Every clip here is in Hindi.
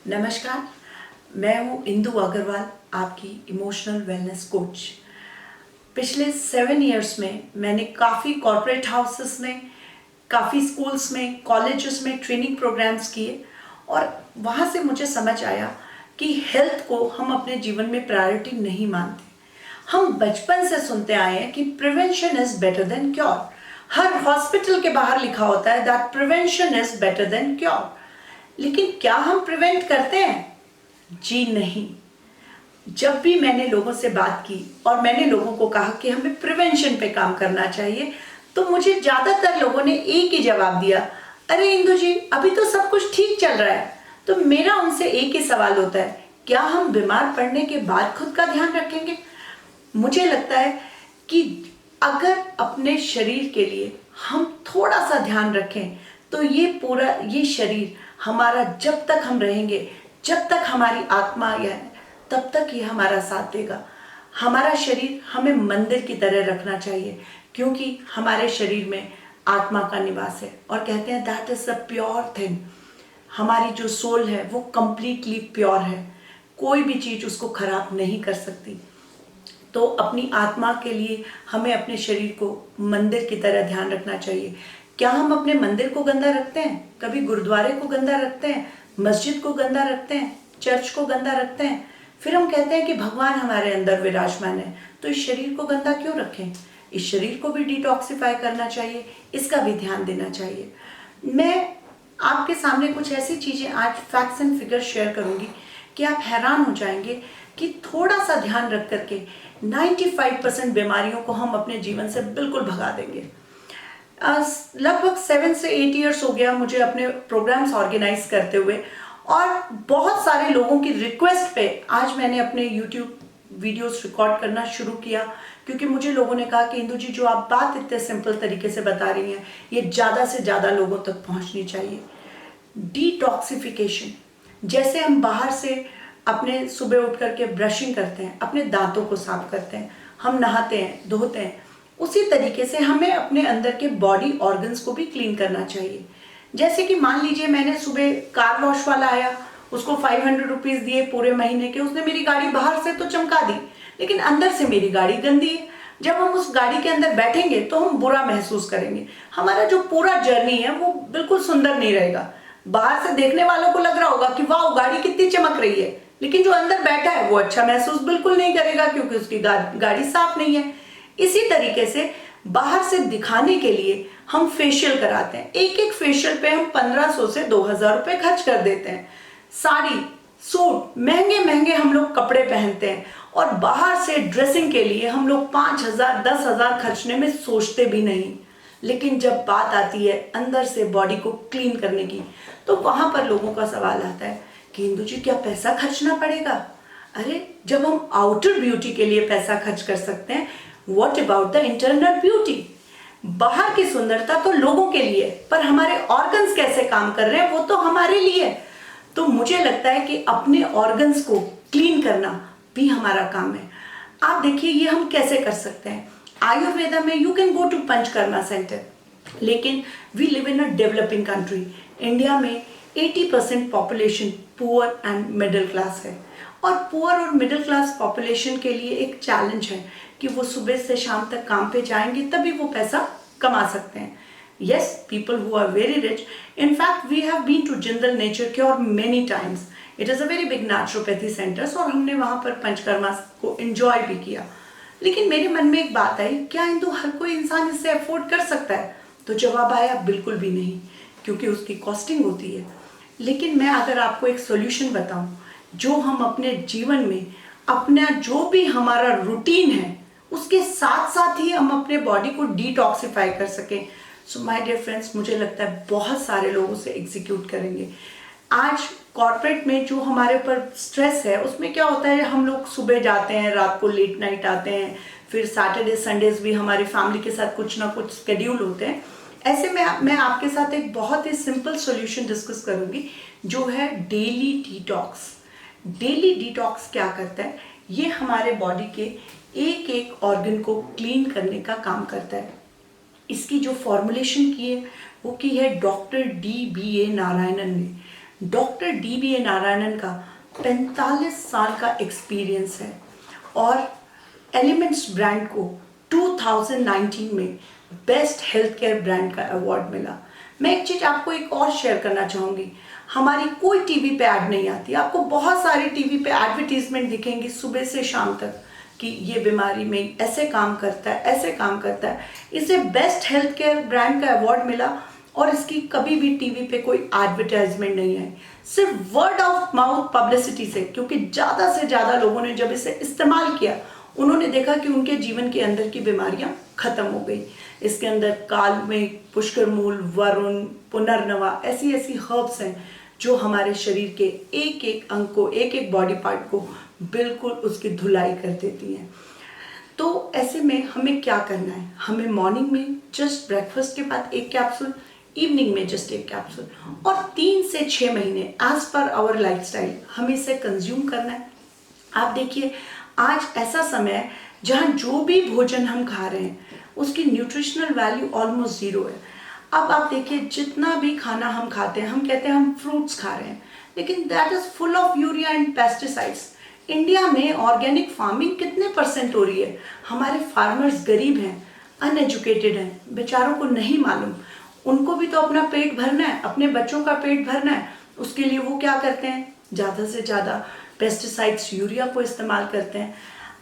नमस्कार, मैं हूँ इंदु अग्रवाल, आपकी इमोशनल वेलनेस कोच। पिछले 7 इयर्स में मैंने काफ़ी कॉर्पोरेट हाउसेस में, काफ़ी स्कूल्स में, कॉलेजेस में ट्रेनिंग प्रोग्राम्स किए और वहाँ से मुझे समझ आया कि हेल्थ को हम अपने जीवन में प्रायोरिटी नहीं मानते। हम बचपन से सुनते आए हैं कि prevention is better than cure. Her hospital के बाहर लिखा होता है that prevention is better than cure. लेकिन क्या हम प्रिवेंट करते हैं? जी नहीं। जब भी मैंने लोगों से बात की और मैंने लोगों को कहा कि हमें प्रिवेंशन पे काम करना चाहिए, तो मुझे ज्यादातर लोगों ने एक ही जवाब दिया, अरे इंदु जी, अभी तो सब कुछ ठीक चल रहा है। तो मेरा उनसे एक ही सवाल होता है, क्या हम बीमार पड़ने के बाद खुद का ध्यान रखेंगे? मुझे लगता है कि अगर अपने शरीर के लिए हम थोड़ा सा ध्यान रखें तो ये शरीर हमारा जब तक हम रहेंगे, जब तक हमारी आत्मा है, तब तक ये हमारा साथ देगा। हमारा शरीर हमें मंदिर की तरह रखना चाहिए, क्योंकि हमारे शरीर में आत्मा का निवास है और कहते हैं that is the pure thing. हमारी जो सोल है वो कंप्लीटली प्योर है, कोई भी चीज उसको खराब नहीं कर सकती। तो अपनी आत्मा के लिए हमें अपने शरीर को मंदिर की तरह ध्यान रखना चाहिए। क्या हम अपने मंदिर को गंदा रखते हैं? कभी गुरुद्वारे को गंदा रखते हैं, मस्जिद को गंदा रखते हैं, चर्च को गंदा रखते हैं। फिर हम कहते हैं कि भगवान हमारे अंदर विराजमान है, तो इस शरीर को गंदा क्यों रखें? इस शरीर को भी डिटॉक्सिफाई करना चाहिए, इसका भी ध्यान देना चाहिए। मैं आपके सामने कुछ ऐसी चीजें आज फैक्ट्स एंड फिगर शेयर करूंगी कि आप हैरान हो जाएंगे कि थोड़ा सा ध्यान रख करके 95% बीमारियों को हम अपने जीवन से बिल्कुल भगा देंगे। लगभग 7 से 8 इयर्स हो गया मुझे अपने प्रोग्राम्स ऑर्गेनाइज करते हुए, और बहुत सारे लोगों की रिक्वेस्ट पे आज मैंने अपने यूट्यूब वीडियोस रिकॉर्ड करना शुरू किया, क्योंकि मुझे लोगों ने कहा कि इंदु जी, जो आप बात इतने सिंपल तरीके से बता रही हैं, ये ज़्यादा से ज़्यादा लोगों तक पहुंचनी चाहिए। डिटॉक्सिफिकेशन, जैसे हम बाहर से अपने सुबह उठ करके ब्रशिंग करते हैं, अपने दांतों को साफ करते हैं, हम नहाते हैं, धोते हैं, उसी तरीके से हमें अपने अंदर के बॉडी ऑर्गन्स को भी क्लीन करना चाहिए। जैसे कि मान लीजिए मैंने सुबह कार वॉश वाला आया, उसको 500 रुपीज दिए पूरे महीने के, उसने मेरी गाड़ी बाहर से तो चमका दी, लेकिन अंदर से मेरी गाड़ी गंदी है। जब हम उस गाड़ी के अंदर बैठेंगे तो हम बुरा महसूस करेंगे, हमारा जो पूरा जर्नी है वो बिल्कुल सुंदर नहीं रहेगा। बाहर से देखने वालों को लग रहा होगा कि वाह, गाड़ी कितनी चमक रही है, लेकिन जो अंदर बैठा है वो अच्छा महसूस बिल्कुल नहीं करेगा, क्योंकि उसकी गाड़ी साफ नहीं है। इसी तरीके से बाहर से दिखाने के लिए हम फेशियल कराते हैं। एक एक फेशियल पे हम 1500 से 2000 रुपए खर्च कर देते हैं। साड़ी, सूट, महंगे महंगे हम लोग कपड़े पहनते हैं, और बाहर से ड्रेसिंग के लिए हम लोग 5000 10,000 खर्चने में सोचते भी नहीं। लेकिन जब बात आती है अंदर से बॉडी को क्लीन करने की, तो वहां पर लोगों का सवाल आता है कि इंदु जी, क्या पैसा खर्चना पड़ेगा? अरे, जब हम आउटर ब्यूटी के लिए पैसा खर्च कर सकते हैं, what about the internal beauty? बाहर की सुंदरता तो लोगों के लिए, पर हमारे ऑर्गन्स कैसे काम कर रहे हैं वो तो हमारे लिए। तो मुझे लगता है कि अपने ऑर्गन्स को क्लीन करना भी हमारा काम है। आप देखिए ये हम कैसे कर सकते हैं। आयुर्वेदा में you can go to Panchakarma centre, लेकिन we live in a developing country. India में 80% population poor and middle class है, और पुअर और मिडिल क्लास पॉपुलेशन के लिए एक चैलेंज है कि वो सुबह से शाम तक काम पे जाएंगे तभी वो पैसा कमा सकते हैं। Yes, people who are very rich. In fact, we have been to Jindal Nature Cure many times. It is a very big naturopathy center, और हमने वहाँ पर पंचकर्मा को enjoy भी किया। लेकिन मेरे मन में एक बात आई, क्या इंदु हर कोई इंसान इसे अफोर्ड कर सकता है? तो जवाब आया, बिल्कुल भी नहीं, क्योंकि उसकी कॉस्टिंग होती है। लेकिन मैं अगर आपको एक सोल्यूशन बताऊं, जो हम अपने जीवन में अपना जो भी हमारा रूटीन है उसके साथ साथ ही हम अपने बॉडी को डिटॉक्सिफाई कर सकें, सो माय डियर फ्रेंड्स, मुझे लगता है बहुत सारे लोग उसे एग्जीक्यूट करेंगे। आज कॉर्पोरेट में जो हमारे ऊपर स्ट्रेस है, उसमें क्या होता है, हम लोग सुबह जाते हैं, रात को लेट नाइट आते हैं, फिर सैटरडे संडेज भी हमारी फैमिली के साथ कुछ ना कुछ स्केड्यूल होते हैं। ऐसे में मैं आपके साथ एक बहुत ही सिंपल सॉल्यूशन डिस्कस करूंगी, जो है डेली डिटॉक्स। डेली डिटॉक्स क्या करता है? ये हमारे बॉडी के एक एक ऑर्गन को क्लीन करने का काम करता है। इसकी जो फॉर्मुलेशन की है वो की है डॉक्टर DBA नारायणन ने। डॉक्टर DBA नारायणन का 45 साल का एक्सपीरियंस है और एलिमेंट्स ब्रांड को 2019 में बेस्ट हेल्थ केयर ब्रांड का अवार्ड मिला। मैं एक चीज़ आपको एक और शेयर करना चाहूँगी, हमारी कोई टीवी पे ऐड नहीं आती। आपको बहुत सारी टीवी पे एडवर्टीजमेंट दिखेंगी सुबह से शाम तक कि ये बीमारी में ऐसे काम करता है, ऐसे काम करता है। इसे बेस्ट हेल्थ केयर ब्रांड का अवार्ड मिला और इसकी कभी भी टीवी पे कोई एडवर्टाइजमेंट नहीं है, सिर्फ वर्ड ऑफ माउथ पब्लिसिटी से, क्योंकि ज़्यादा से ज़्यादा लोगों ने जब इसे इस्तेमाल किया उन्होंने देखा कि उनके जीवन के अंदर की बीमारियां खत्म हो गई। इसके अंदर कालमेघ, पुष्कर मूल, वरुण, पुनर्नवा ऐसी ऐसी हर्ब्स हैं जो हमारे शरीर के एक एक अंग को, एक एक बॉडी पार्ट को बिल्कुल उसकी धुलाई कर देती हैं। तो ऐसे में हमें क्या करना है, हमें मॉर्निंग में जस्ट ब्रेकफास्ट के बाद एक कैप्सूल, इवनिंग में जस्ट एक कैप्सूल, और 3 से 6 महीने एज पर आवर लाइफस्टाइल हमें इसे कंज्यूम करना है। आप देखिए आज ऐसा समय है जहाँ जो भी भोजन हम खा रहे हैं उसकी न्यूट्रिशनल वैल्यू ऑलमोस्ट ज़ीरो है। अब आप देखिए जितना भी खाना हम खाते हैं, हम कहते हैं हम फ्रूट्स खा रहे हैं, लेकिन that is full of urea and pesticides. India में ऑर्गेनिक फार्मिंग कितने % हो रही है? हमारे फार्मर्स गरीब हैं, अनएजुकेटेड हैं, बेचारों को नहीं मालूम। उनको भी तो अपना पेट भरना है, अपने बच्चों का पेट भरना है। उसके लिए वो क्या करते हैं, ज़्यादा से ज़्यादा पेस्टिसाइड्स, यूरिया को इस्तेमाल करते हैं।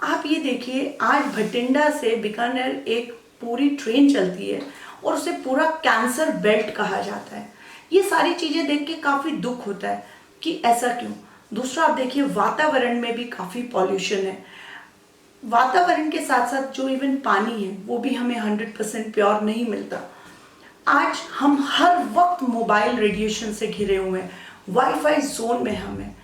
आप ये देखिए आज भटिंडा से बीकानेर एक पूरी ट्रेन चलती है और उसे पूरा कैंसर बेल्ट कहा जाता है। ये सारी चीज़ें देख के काफ़ी दुख होता है कि ऐसा क्यों। दूसरा आप देखिए वातावरण में भी काफ़ी पॉल्यूशन है। वातावरण के साथ साथ जो इवन पानी है वो भी हमें 100% प्योर नहीं मिलता। आज हम हर वक्त मोबाइल रेडिएशन से घिरे हुए हैं, वाईफाई जोन में हम हैं।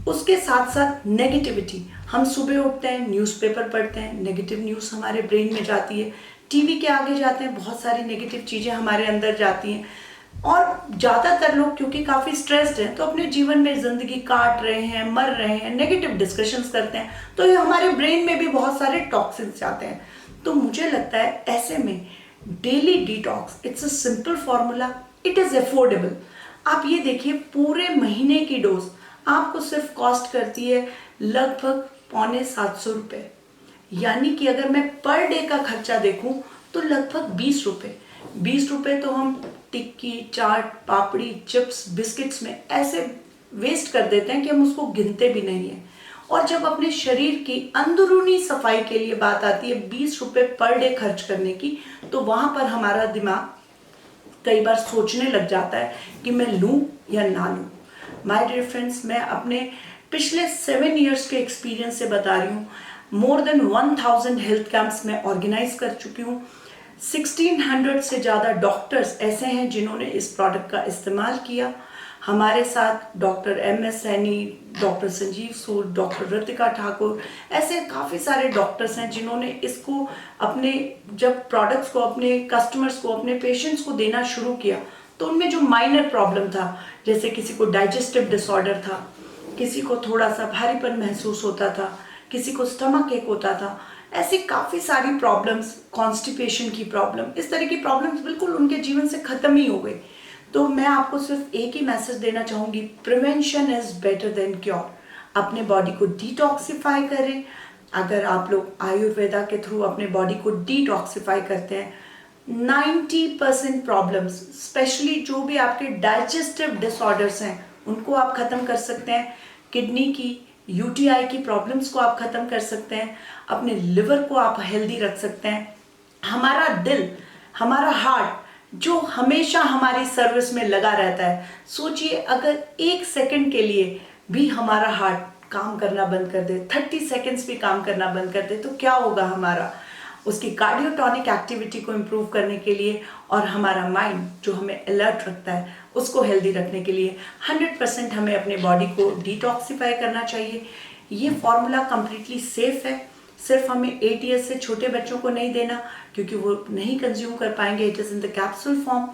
उसके साथ साथ नेगेटिविटी, हम सुबह उठते हैं, न्यूज़पेपर पढ़ते हैं, नेगेटिव न्यूज़ हमारे ब्रेन में जाती है, टीवी के आगे जाते हैं, बहुत सारी नेगेटिव चीज़ें हमारे अंदर जाती हैं। और ज़्यादातर लोग क्योंकि काफ़ी स्ट्रेस्ड हैं तो अपने जीवन में ज़िंदगी काट रहे हैं, मर रहे हैं, नेगेटिव डिस्कशंस करते हैं, तो ये हमारे ब्रेन में भी बहुत सारे टॉक्सिन्स जाते हैं। तो मुझे लगता है ऐसे में daily detox, it's a simple formula, it is affordable. आप ये देखिए पूरे महीने की डोज आपको सिर्फ कॉस्ट करती है लगभग ₹750। यानी कि अगर मैं पर डे का खर्चा देखूं तो लगभग ₹20। ₹20 तो हम टिक्की, चाट, पापड़ी, चिप्स, बिस्किट्स में ऐसे वेस्ट कर देते हैं कि हम उसको गिनते भी नहीं हैं। और जब अपने शरीर की अंदरूनी सफाई के लिए बात आती है ₹20 पर डे खर्च करने की, तो वहाँ पर हमारा दिमाग कई बार सोचने लग जाता है कि मैं लूँ या ना लूँ। माय डियर फ्रेंड्स, मैं अपने पिछले 7 इयर्स के एक्सपीरियंस से बता रही हूँ। मोर देन 1000 हेल्थ कैंप्स में ऑर्गेनाइज कर चुकी हूँ। 1600 से ज़्यादा डॉक्टर्स ऐसे हैं जिन्होंने इस प्रोडक्ट का इस्तेमाल किया। हमारे साथ doctor MS Saini, doctor Sanjeev Sood, doctor Ritika Thakur, ऐसे काफ़ी सारे डॉक्टर्स हैं जिन्होंने इसको अपने जब प्रोडक्ट्स को अपने कस्टमर्स को, अपने पेशेंट्स को देना शुरू किया तो उनमें जो माइनर प्रॉब्लम था, जैसे किसी को डाइजेस्टिव डिसऑर्डर था, किसी को थोड़ा सा भारीपन महसूस होता था, किसी को स्टमक एक होता था, ऐसी काफ़ी सारी प्रॉब्लम्स, कॉन्स्टिपेशन की प्रॉब्लम, इस तरह की प्रॉब्लम्स बिल्कुल उनके जीवन से ख़त्म ही हो गई। तो मैं आपको सिर्फ एक ही मैसेज देना चाहूँगी, prevention is better than cure. अपने बॉडी को डिटॉक्सिफाई करें। अगर आप लोग आयुर्वेदा के थ्रू अपने बॉडी को डिटॉक्सिफाई करते हैं, 90% प्रॉब्लम्स, स्पेशली जो भी आपके डाइजेस्टिव डिसऑर्डर्स हैं, उनको आप ख़त्म कर सकते हैं। किडनी की, UTI की प्रॉब्लम्स को आप ख़त्म कर सकते हैं। अपने लिवर को आप हेल्दी रख सकते हैं। हमारा दिल, हमारा हार्ट जो हमेशा हमारी सर्विस में लगा रहता है, सोचिए अगर 1 सेकंड के लिए भी हमारा हार्ट काम करना बंद कर दे, 30 सेकंड्स भी काम करना बंद कर दे, तो क्या होगा हमारा, उसकी कार्डियोटॉनिक एक्टिविटी को इम्प्रूव करने के लिए, और हमारा माइंड जो हमें अलर्ट रखता है उसको हेल्दी रखने के लिए 100% हमें अपने बॉडी को डिटॉक्सिफाई करना चाहिए। ये फॉर्मूला कम्प्लीटली सेफ है। सिर्फ हमें 8 ईयर्स से छोटे बच्चों को नहीं देना क्योंकि वो नहीं कंज्यूम कर पाएंगे, it is in the capsule form.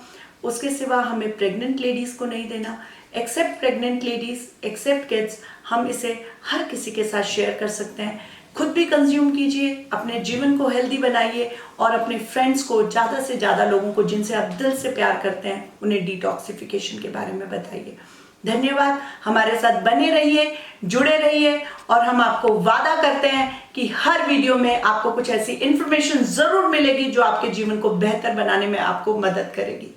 उसके सिवा हमें प्रेग्नेंट लेडीज़ को नहीं देना, except pregnant ladies, except kids. हम इसे हर किसी के साथ शेयर कर सकते हैं। खुद भी कंज्यूम कीजिए, अपने जीवन को हेल्दी बनाइए और अपने फ्रेंड्स को, ज़्यादा से ज़्यादा लोगों को जिनसे आप दिल से प्यार करते हैं, उन्हें डिटॉक्सिफिकेशन के बारे में बताइए। धन्यवाद, हमारे साथ बने रहिए, जुड़े रहिए और हम आपको वादा करते हैं कि हर वीडियो में आपको कुछ ऐसी इंफॉर्मेशन जरूर मिलेगी जो आपके जीवन को बेहतर बनाने में आपको मदद करेगी।